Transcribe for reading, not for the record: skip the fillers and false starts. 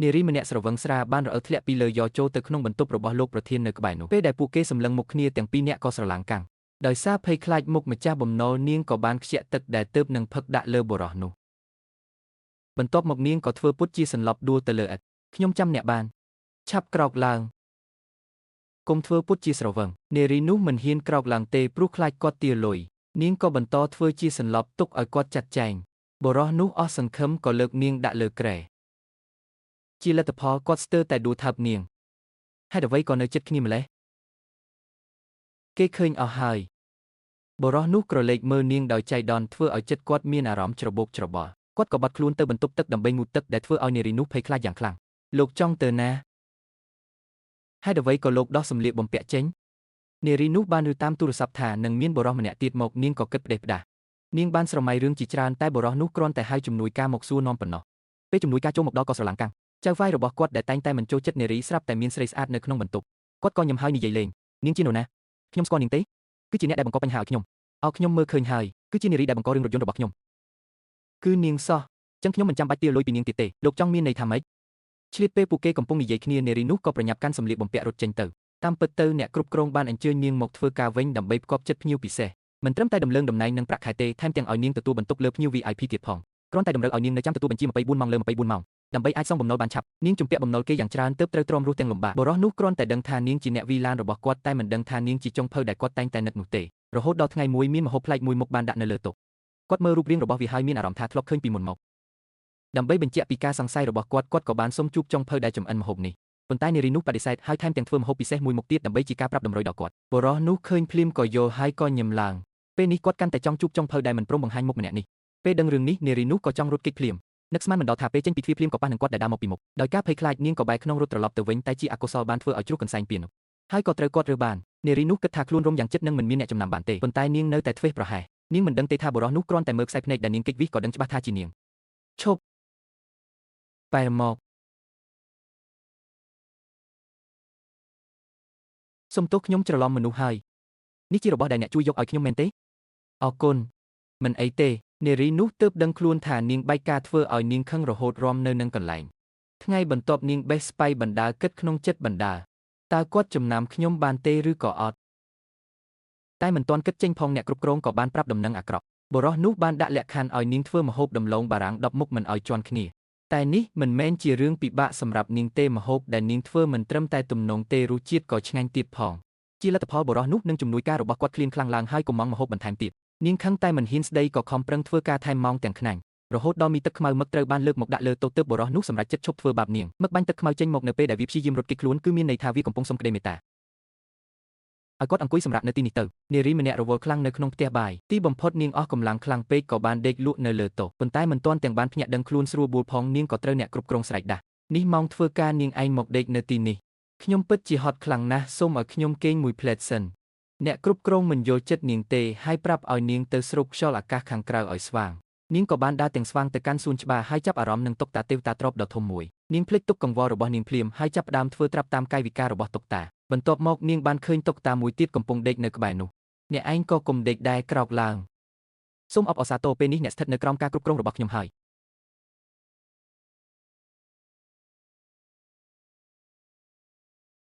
នារីម្នាក់ស្រវឹងស្រាបានរអិលធ្លាក់ពីលើយ៉ចូលទៅក្នុងបន្ទប់របស់លោកប្រធាននៅក្បែរនោះពេលដែលពួកគេសម្លឹងមុខគ្នាទាំងពីរនាក់ក៏ស្រឡាំងកាំងដោយសារភ័យខ្លាចមុខម្ចាស់បំណុលនាងក៏បានខ្ជាក់ទឹកដែលទើបនឹងផឹកដាក់លើបុរសនោះបន្ទាប់មកនាងក៏ធ្វើពុតជាសន្លប់ដួលទៅលើឥដ្ឋខ្ញុំចាំអ្នកបានឆាប់ក្រោកឡើងកុំធ្វើពុតជាស្រវឹងនារីនោះមិនហ៊ានក្រោកឡើងទេព្រោះខ្លាចគាត់ទារលុយនាងក៏បន្តធ្វើជាសន្លប់ទុកឲ្យគាត់ចាត់ចែងបុរសនោះអស់សង្ឃឹមក៏លើកនាងដាក់លើគ្រែជាលទ្ធផលគាត់ស្ទើរតែដួលថើបនាងហេតុអ្វីក៏នៅចិត្តគ្នាម្ល៉េះគេឃើញអស់ហើយបុរសនោះក្រឡេកមើលនាងដោយចៃដន្យធ្វើឲ្យចិត្តគាត់មានអារម្មណ៍ច្របូកច្របល់គាត់ក៏បាត់ខ្លួនទៅបន្ទប់ទឹកដើម្បីងូតទឹកដែលធ្វើឲ្យនារីនោះភ័យខ្លាចយ៉ាងខ្លាំងលោកចង់ទៅណាហេតុអ្វីក៏លោកដោះសម្លៀកបំពាក់ចេញនារីនោះបានឮតាមទូរស័ព្ទថានឹងមានបុរសម្នាក់ទៀតមកនាងក៏គិតផ្ដេសផ្ដាសនាងបានស្រមៃរឿងជាច្រើនតែបុរសនោះគ្រាន់តែហៅជំនួយការមកសួរនាំប៉ុណ្ណោះពេលជំនួយការចូលមកដល់ក៏ស្រឡាំងកាំងចៅហ្វាយរបស់គាត់ដែលតែងតែមិនចូលចិត្តនារីស្រាប់តែមានស្រីស្អាតនៅក្នុងបន្ទប់គាត់ក៏ញឹមហើយនិយាយលេងនាងជានរណាខ្ញុំស្គាល់នាងទេគឺជាអ្នកដែលបង្កបញ្ហាឲ្យខ្ញុំខ្ញុំមើលឃើញហើយគឺជានារីដែលបង្ករឿងរថយន្តរបស់ខ្ញុំគឺនាងសោះចឹងខ្ញុំមិនចាំបាច់ទារលុយពីនាងទៀតទេលោកចង់មានន័យថាម៉េចឆ្លៀតពេលពួកគេកំពុងនិយាយគ្នានារីនោះក៏ប្រញាប់កាន់សម្លៀកបំពាក់រត់ចេញទៅតាមពិតទៅអ្នកគ្រប់គ្រងបានអញ្ជើញនាងមកធ្វើការវិញដើម្បីផ្គប់ចិត្តភ្ញៀវពិសេសមិនត្រឹមតែដំឡើងតំណែងនិងប្រាក់ខែទេថែមទាំងឲ្យនាងទទួលបន្ទុកលើភ្ញៀវ VIP ទៀតផងគ្រាន់តែតម្រូវឲ្យនាងនៅចាំទទួលបញ្ជា24ម៉ោងលើ24ម៉ោងដើម្បីអាចសងបំណុលបានឆាប់នាងជំពាក់បំណុលគេយ៉ាងច្រើនទើបត្រូវទ្រាំរស់ទាំងលំបាកបុរសនោះគ្រាន់តែដឹងថានាងជាអ្នកវីឡានរបស់គាត់តែមិនដឹងថានាងជាចុងភៅដែលគាត់តែងតែនឹកនោះទេរហូតដល់ថ្ងៃមួយមានម្ហូបប្លែកមួយមុខបានដាក់នៅលើតុគាត់មើលរូបរាងរបស់វាហើយមានអារម្មណ៍ថាធ្លាប់ឃើញពីមុនមកដើម្បីបញ្ជាក់ពីការសង្ស័យរបស់គាត់ក៏បានសុំជួបចុងភៅដែលចម្អិនម្ហូបនេះប៉ុន្តែនារីនោះបដិសេធហើយថែមទាំងធ្វើម្ហូបពិសេសមួយមុខទៀតដើម្បីជាការប្រាប់តម្រុយដល់គាត់បុរសនោះឃើញភ្លាមក៏យល់ហើយក៏ញឹមឡើងពេលនេះគាត់កាន់តែចង់ជួបចុងភៅដែលមិនព្រមបង្ហាញមុខម្នាក់នេះពេលដឹងរឿងនេះនារីនោះក៏ចង់រត់គេចភ្លាមនឹកស្មានមិនដល់ថាពេលចេញពីទ្វារភ្លាមក៏ប៉ះនឹងគាត់ដែលដើរមកពីមុខដោយការភ័យខ្លាចនាងក៏បែរក្នុងរត់ត្រឡប់ទៅវិញតែជាអកុសលបានធ្វើឲ្យជ្រុះកន្សែងពៀននោះហើយក៏ត្រូវគាត់រើបាននារីនោះគិតថាខ្លួនរំយ៉ាងចិត្តនឹងមិនមានអ្នកចំណាំបានទេប៉ុន្តែនាងនៅតែធ្វេសប្រហែសនាងមិនដឹងទេថាបុរសនោះគ្រាន់តែមើលខ្សែភ្នែកដែលនាងគេចវិសក៏ដឹងច្បាស់ថាជានាងឈប់បែរមកសុំទោសខ្ញុំច្រឡំមនុស្សហើយនេះជារបស់ដែលអ្នកជួយយកឲ្យខ្ញុំមែនទេអរគុណមិនអីទេនារីនោះទើបដឹងខ្លួនថានាងបែកការធ្វើឲ្យនាងខឹងរហូតរាំនៅនឹងកន្លែងថ្ងៃបន្ទាប់នាងបេះស្បៃបណ្ដាគិតក្នុងចិត្តបណ្ដាតើគាត់ចំណាំខ្ញុំបានទេឬក៏អត់តែមិនទាន់គិតចេញផងអ្នកគ្រប់គ្រងក៏បានប្រាប់ដំណឹងអាក្រក់បុរសនោះបានដាក់លក្ខខណ្ឌឲ្យនាងធ្វើម្ហូបដំឡូងបារាំង10មុខមិនឲ្យជាន់គ្នាតែនេះមិនមែនជារឿងពិបាកសម្រាប់នាងទេម្ហូបដែលនាងធ្វើមិនត្រឹមតែទំនងទេរសជាតិក៏ឆ្ងាញ់ទៀតផងជាលទ្ធផលបុរសនោះនឹងជំនួយការរបស់គាត់ឃ្លានខ្លាំងឡើងហើយកុំងម្ហូបបន្ថែមទៀតនាងខឹងតែមិនហ៊ានស្ដីក៏ខំប្រឹងធ្វើការថែមម៉ោងទាំងខ្នាញ់រហូតដល់មីទឹកខ្មៅមឹកត្រូវបានលើកមកដាក់លើតុទើបបុរសនោះសម្រេចចិត្តឈប់ធ្វើបាបនាងមឹកបាញ់ទឹកខ្មៅចេញមកនៅពេលដែលវាព្យាយាមរត់គេចខ្លួនគឺមានន័យថាវាកំពុងសុំក្តីមេត្តាឲ្យគាត់អង្គុយសម្រាប់នៅទីនេះទៅនារីម្នាក់រវល់ខ្លាំងនៅក្នុងផ្ទះបាយទីបំផុតនាងអស់កម្លាំងខ្លាំងពេកក៏បានដេកលក់នៅលើតុប៉ុន្តែមិនទាន់ទាំងបានភ្ញាក់ដឹងខ្លួនស្រួលបួលផងនាងក៏ត្រូវអ្នកគ្រប់គ្រងស្រែកដាស់នេះម៉ោងធ្វើការនាងឯងមកដេកនៅទីនេះខ្ញុំពិតជាហត់ខ្លាំងណាស់សូមឲ្យខ្ញុំគេងមួយផ្លែតសិនអ្នកគ្រប់គ្រងមិនយល់ចិត្តនាងទេហើយប្រាប់ឲ្យនាងទៅស្រូបខ្យល់អាកាសខាងក្រៅឲ្យស្វាងនាងក៏បានដើរទាំងស្វាងទៅកាន់សួនច្បារហើយចាប់អារម្មណ៍នឹងតុកតាទេវតាទ្របដ៏ធំមួយនាងភ្លេចទុកកង្វល់របស់នាងភ្លាមហើយចាប់ផ្ដើមធ្វើត្រាប់តាមកាយវិការរបស់តុកតាបន្ទាប់មកនាងបានឃើញតុកតាមួយទៀតកំពុងដេកនៅក្បែរនោះអ្នកឯងក៏កុំដេកដែរក្រោកឡើងសូមអបអរសាទរពេលនេះអ្នកស្ថិតនៅក្រោមការគ្រប់គ្រងរបស់ខ្ញុំហើយ